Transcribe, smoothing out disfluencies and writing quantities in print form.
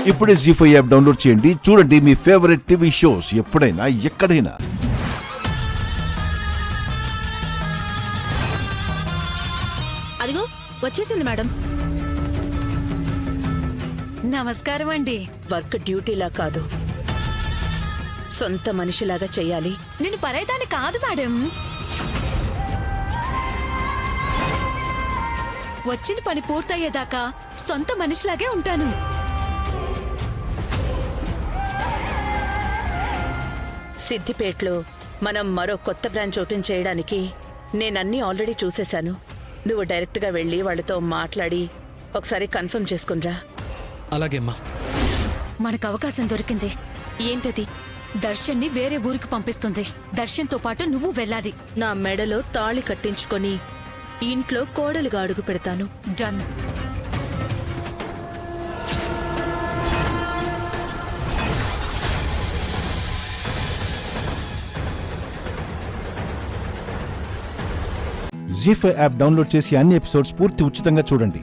ఇప్పుడే జీ5 app download చేయండి. చూడండి మీ ఫేవరెట్ టీవీ షోస్ ఎప్పుడైనా ఎక్కడైనా. అదిగో వచ్చేసింది మేడం. నమస్కారం అండి. వర్క్ డ్యూటీలా కాదు, సొంత మనిషిలాగా చెయ్యాలి. నేను పరైదాన్ని కాదు మేడం. వచ్చిన పని పూర్తయ్యేదాకా సొంత మనిషిలాగే ఉంటాను. సిద్దిపేటలో మనం మరో కొత్త బ్రాంచ్ ఓపెన్ చేయడానికి నేనన్నీ ఆల్రెడీ చూసేశాను. నువ్వు డైరెక్ట్గా వెళ్ళి వాళ్ళతో మాట్లాడి ఒకసారి కన్ఫర్మ్ చేసుకునిరా. అలాగేమ్మా. మనకు అవకాశం దొరికింది. ఏంటది? దర్శన్ని వేరే ఊరికి పంపిస్తుంది. దర్శన్తో పాటు నువ్వు వెళ్ళాలి. నా మెడలో తాళి కట్టించుకొని ఇంట్లో కోడలిగా అడుగు పెడతాను. డన్. జీ5 యాప్ డౌన్లోడ్ చేసి అన్ని ఎపిసోడ్స్ పూర్తి ఉచితంగా చూడండి.